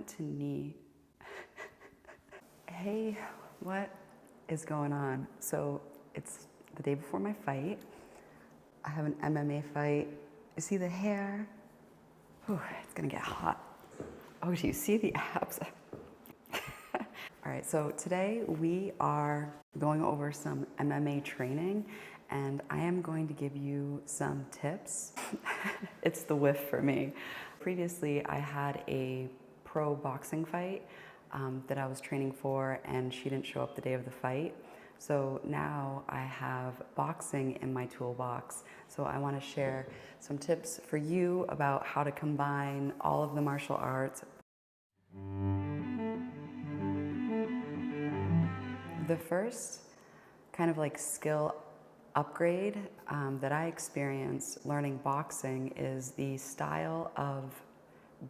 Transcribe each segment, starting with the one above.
to knee. Hey, what is going on? So it's the day before my fight. I have an MMA fight. You see the hair? Whew, it's gonna get hot. Oh, do you see the abs? All right, so today we are going over some MMA training, and I am going to give you some tips. It's the whiff for me. Previously, I had a pro boxing fight that I was training for, and she didn't show up the day of the fight. So now I have boxing in my toolbox. So I want to share some tips for you about how to combine all of the martial arts. The first kind of like skill upgrade that I experienced learning boxing is the style of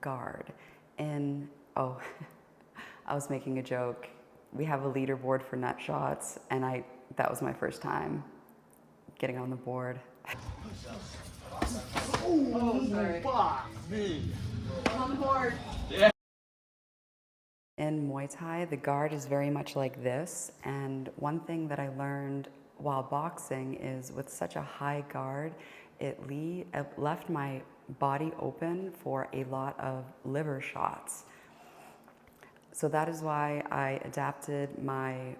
guard. I was making a joke. We have a leaderboard for nut shots, and that was my first time getting on the board. Oh, sorry. Fuck me. I'm on the board. Yeah. In Muay Thai, the guard is very much like this, and one thing that I learned while boxing is with such a high guard, it left my body open for a lot of liver shots. So that is why I adapted my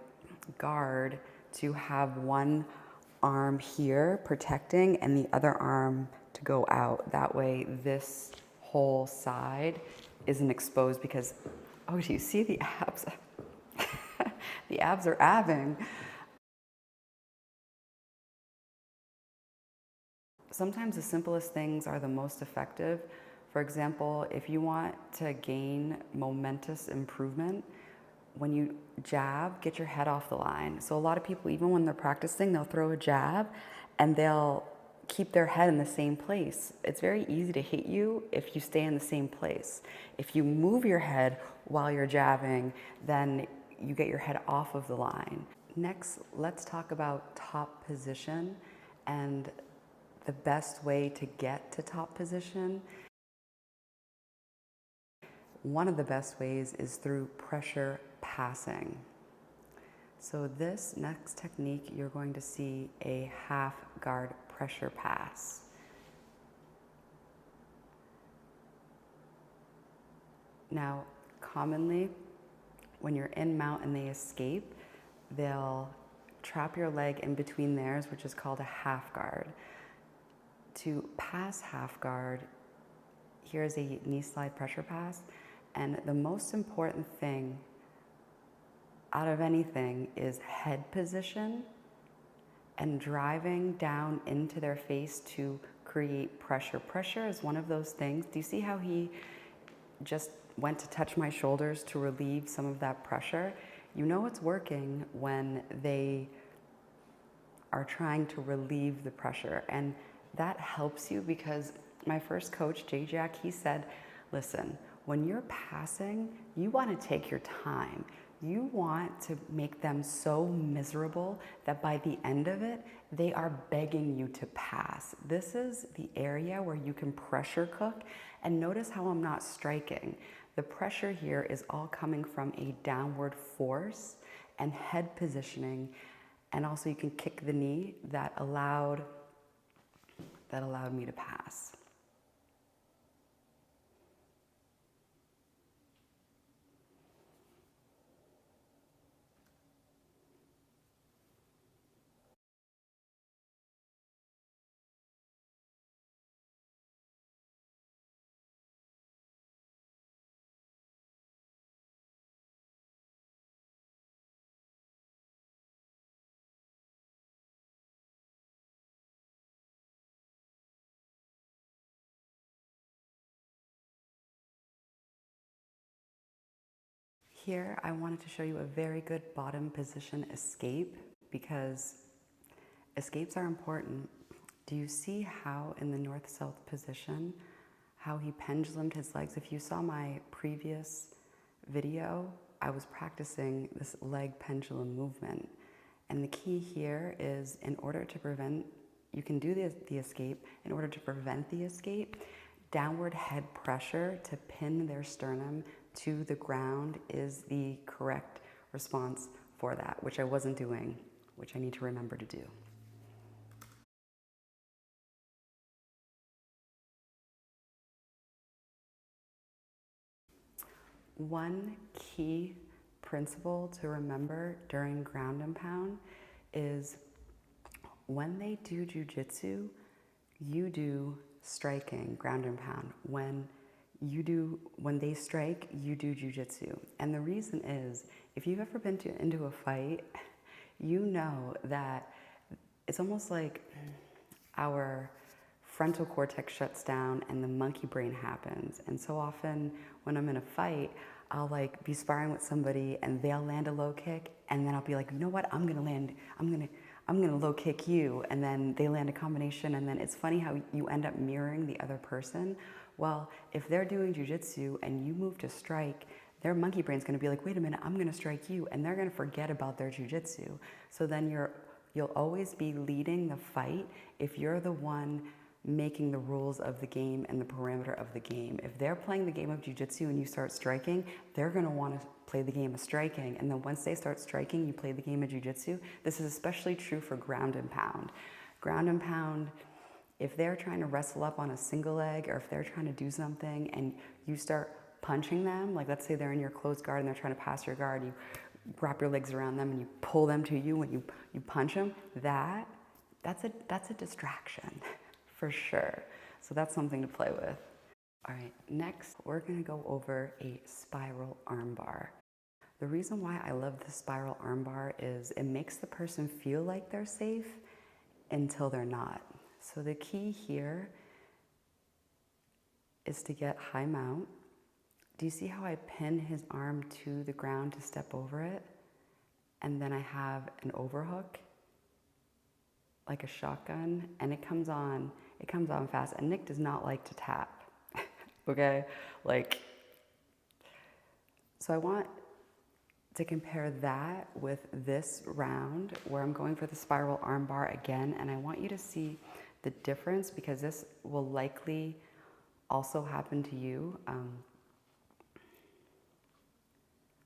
guard to have one arm here protecting and the other arm to go out. That way this whole side isn't exposed because, oh, do you see the abs? The abs are abbing. Sometimes the simplest things are the most effective. For example, if you want to gain momentous improvement, when you jab, get your head off the line. So a lot of people, even when they're practicing, they'll throw a jab and they'll keep their head in the same place. It's very easy to hit you if you stay in the same place. If you move your head while you're jabbing, then you get your head off of the line. Next, let's talk about top position and the best way to get to top position. One of the best ways is through pressure passing. So this next technique, you're going to see a half guard pressure pass. Now, commonly, when you're in mount and they escape, they'll trap your leg in between theirs, which is called a half guard. To pass half guard, here's a knee slide pressure pass. And the most important thing out of anything is head position and driving down into their face to create pressure. Pressure is one of those things. Do you see how he just went to touch my shoulders to relieve some of that pressure? You know it's working when they are trying to relieve the pressure. And that helps you because my first coach, J-Jack, he said, listen, when you're passing, you want to take your time. You want to make them so miserable that by the end of it, they are begging you to pass. This is the area where you can pressure cook. And notice how I'm not striking. The pressure here is all coming from a downward force and head positioning. And also you can kick the knee that allowed me to pass. Here, I wanted to show you a very good bottom position escape because escapes are important. Do you see how in the north-south position, how he pendulumed his legs? If you saw my previous video, I was practicing this leg pendulum movement. And the key here is in order to prevent, you can do the escape, in order to prevent the escape, downward head pressure to pin their sternum to the ground is the correct response for that, which I wasn't doing, which I need to remember to do. One key principle to remember during ground and pound is when they do jiu-jitsu, you do striking, ground and pound. When they strike, you do jiu-jitsu. And the reason is, if you've ever been into a fight, you know that it's almost like our frontal cortex shuts down and the monkey brain happens. And so often when I'm in a fight, I'll like be sparring with somebody and they'll land a low kick, and then I'll be like, you know what, I'm gonna low kick you, and then they land a combination, and then it's funny how you end up mirroring the other person. Well, if they're doing jiu-jitsu and you move to strike, their monkey brain's gonna be like, wait a minute, I'm gonna strike you, and they're gonna forget about their jiu-jitsu. So then you'll always be leading the fight if you're the one making the rules of the game and the parameter of the game. If they're playing the game of jiu-jitsu and you start striking, they're gonna wanna play the game of striking. And then once they start striking, you play the game of jiu-jitsu. This is especially true for ground and pound. Ground and pound, if they're trying to wrestle up on a single leg, or if they're trying to do something and you start punching them, like let's say they're in your closed guard and they're trying to pass your guard, you wrap your legs around them and you pull them to you and you punch them, that's a distraction. For sure. So that's something to play with. All right, next we're gonna go over a spiral armbar. The reason why I love the spiral armbar is it makes the person feel like they're safe until they're not. So the key here is to get high mount. Do you see how I pin his arm to the ground to step over it? And then I have an overhook, like a shotgun, and it comes on fast. And Nick does not like to tap, okay? So I want to compare that with this round where I'm going for the spiral armbar again, and I want you to see the difference because this will likely also happen to you.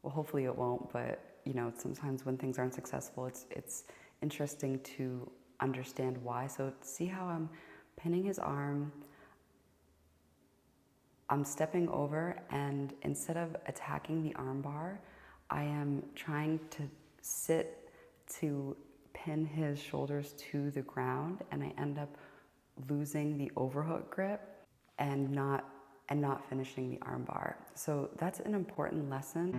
Well, hopefully it won't, but you know, sometimes when things aren't successful, it's interesting to understand why. So see how I'm pinning his arm, I'm stepping over, and instead of attacking the armbar, I am trying to sit to pin his shoulders to the ground, and I end up losing the overhook grip and not finishing the armbar. So that's an important lesson.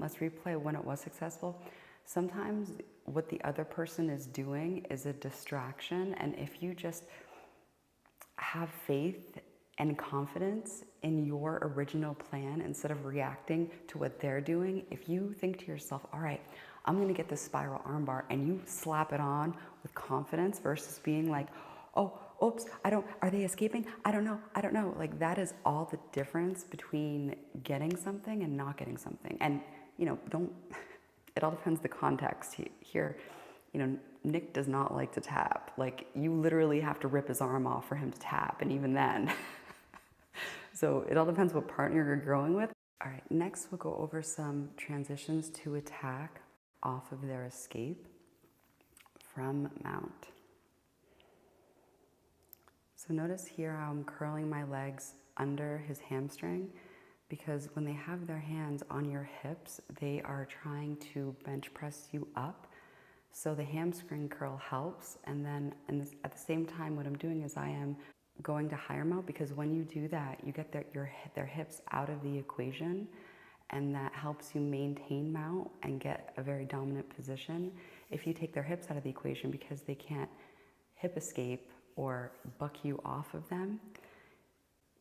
Let's replay when it was successful. Sometimes what the other person is doing is a distraction, and if you just have faith and confidence in your original plan instead of reacting to what they're doing, if you think to yourself, all right, I'm gonna get this spiral armbar, and you slap it on with confidence versus being like, oh, oops, are they escaping? I don't know. Like, that is all the difference between getting something and not getting something. And, you know, it all depends the context here. You know, Nick does not like to tap. Like, you literally have to rip his arm off for him to tap, and even then. So it all depends what partner you're going with. All right, next we'll go over some transitions to attack off of their escape from mount. So notice here how I'm curling my legs under his hamstring, because when they have their hands on your hips, they are trying to bench press you up. So the hamstring curl helps, and then at the same time what I'm doing is I am going to higher mount, because when you do that, you get their hips out of the equation, and that helps you maintain mount and get a very dominant position. If you take their hips out of the equation because they can't hip escape or buck you off of them,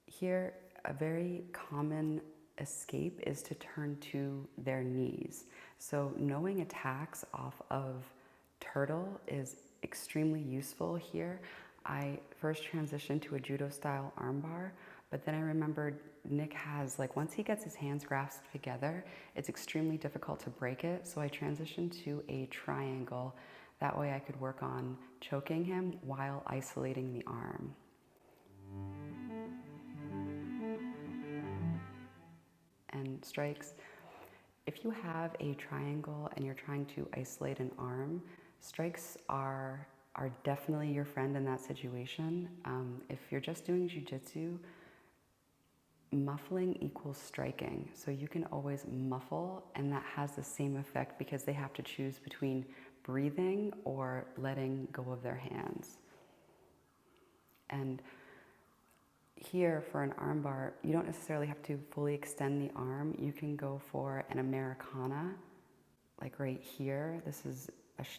here a very common escape is to turn to their knees. So knowing attacks off of turtle is extremely useful here. I first transitioned to a judo style armbar, but then I remembered Nick has, like, once he gets his hands grasped together, it's extremely difficult to break it. So I transitioned to a triangle. That way I could work on choking him while isolating the arm. And strikes. If you have a triangle and you're trying to isolate an arm, strikes are definitely your friend in that situation. If you're just doing jiu-jitsu, muffling equals striking. So you can always muffle, and that has the same effect because they have to choose between breathing or letting go of their hands. And here for an armbar, you don't necessarily have to fully extend the arm. You can go for an Americana, like right here. This is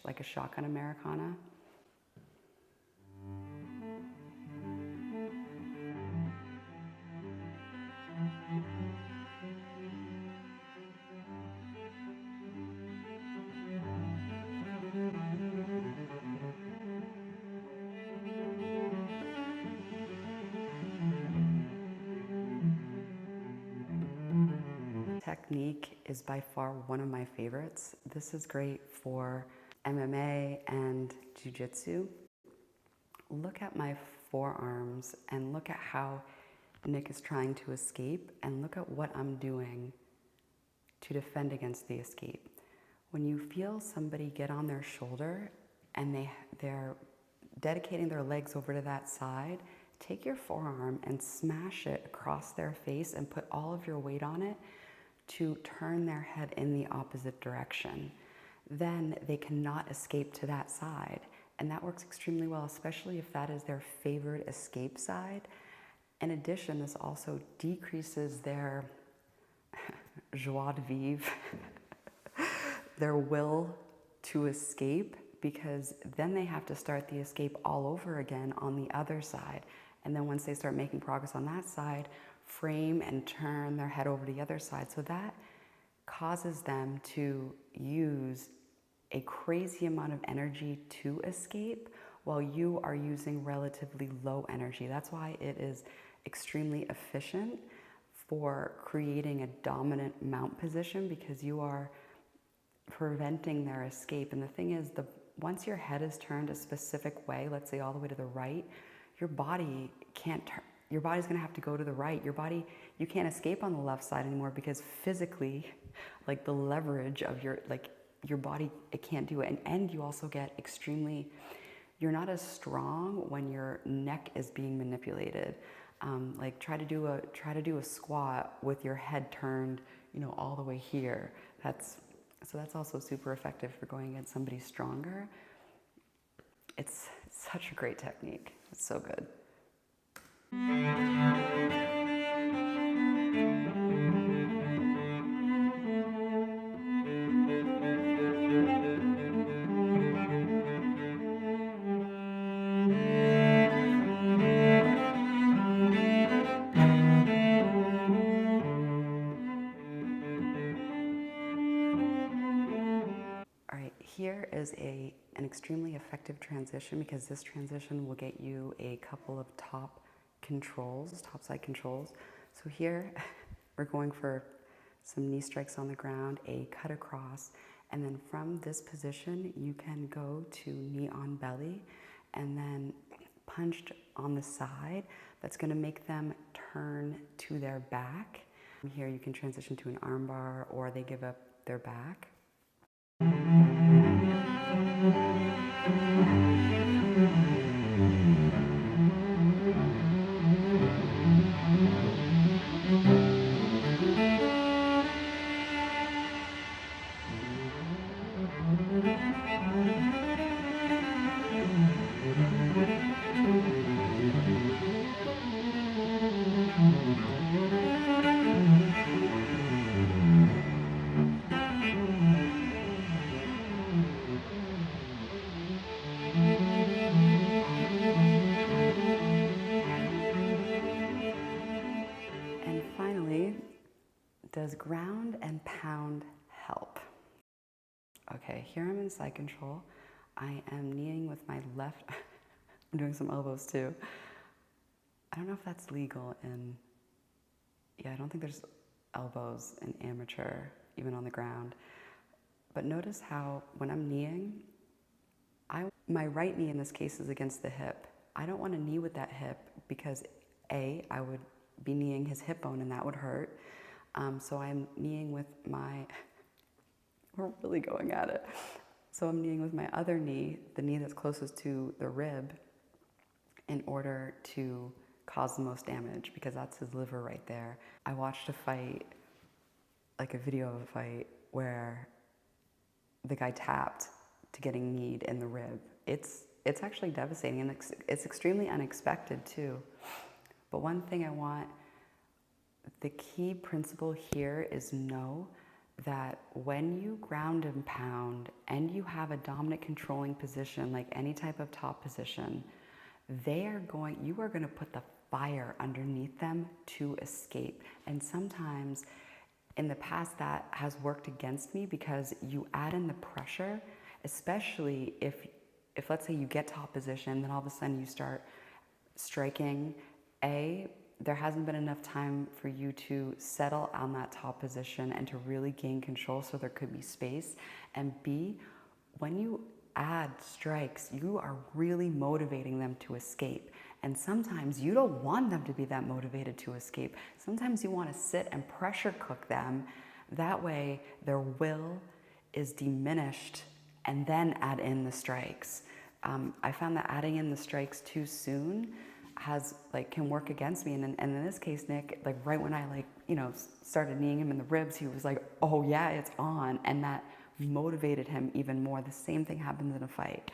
like a shotgun Americana. Technique is by far one of my favorites. This is great for MMA and jiu-jitsu. Look at my forearms and look at how Nick is trying to escape, and look at what I'm doing to defend against the escape. When you feel somebody get on their shoulder and they're dedicating their legs over to that side, take your forearm and smash it across their face and put all of your weight on it to turn their head in the opposite direction. Then they cannot escape to that side. And that works extremely well, especially if that is their favorite escape side. In addition, this also decreases their joie de vivre, their will to escape, because then they have to start the escape all over again on the other side. And then once they start making progress on that side, frame and turn their head over to the other side. So that causes them to use a crazy amount of energy to escape while you are using relatively low energy. That's why it is extremely efficient for creating a dominant mount position, because you are preventing their escape. And the thing is, once your head is turned a specific way, let's say all the way to the right, your body can't turn. Your body's gonna have to go to the right. You can't escape on the left side anymore, because physically, like, the leverage of your body, it can't do it. And you also get you're not as strong when your neck is being manipulated. Like, try to do a squat with your head turned, all the way here. That's also super effective for going against somebody stronger. It's such a great technique. It's so good. All right, here is an extremely effective transition, because this transition will get you a couple of top side controls. So here, we're going for some knee strikes on the ground, a cut across, and then from this position, you can go to knee on belly, and then punched on the side. That's gonna make them turn to their back. Here you can transition to an armbar, or they give up their back. And finally, does ground and pound help? Okay, here I'm in side control. I am kneeing with my left I'm doing some elbows too. I don't know if that's legal in, yeah, I don't think there's elbows in amateur, even on the ground. But notice how when I'm kneeing, my right knee in this case is against the hip. I don't want to knee with that hip because A, I would be kneeing his hip bone and that would hurt. So I'm kneeing with my, we're really going at it. So I'm kneeing with my other knee, the knee that's closest to the rib, in order to cause the most damage because that's his liver right there. I watched a fight, like a video of a fight where the guy tapped to getting kneed in the rib. It's actually devastating and it's extremely unexpected too. But one thing I want, the key principle here is know that when you ground and pound and you have a dominant controlling position, like any type of top position, you are going to put the fire underneath them to escape. And sometimes in the past that has worked against me because you add in the pressure, especially if let's say you get top position, then all of a sudden you start striking. There hasn't been enough time for you to settle on that top position and to really gain control, so there could be space. And B, when you add strikes, you are really motivating them to escape. And sometimes you don't want them to be that motivated to escape. Sometimes you want to sit and pressure cook them. That way their will is diminished and then add in the strikes. I found that adding in the strikes too soon can work against me. And in this case, Nick, like right when I started kneeing him in the ribs, he was like, oh yeah, it's on. And that motivated him even more. The same thing happens in a fight.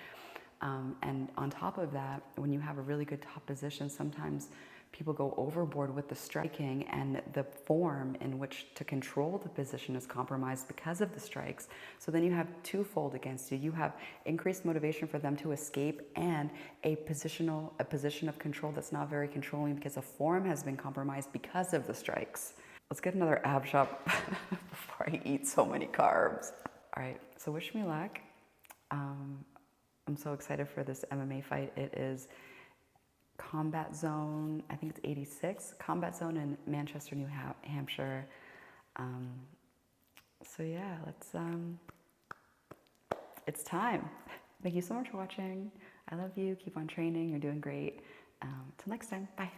And on top of that, when you have a really good top position, sometimes people go overboard with the striking and the form in which to control the position is compromised because of the strikes. So then you have twofold against you. You have increased motivation for them to escape and a position of control that's not very controlling because the form has been compromised because of the strikes. Let's get another ab shot before I eat so many carbs. All right, so wish me luck. I'm so excited for this MMA fight. It is Combat Zone, I think it's 86, Combat Zone in Manchester, New Hampshire. So yeah, it's time. Thank you so much for watching. I love you, keep on training, you're doing great. Till next time, bye.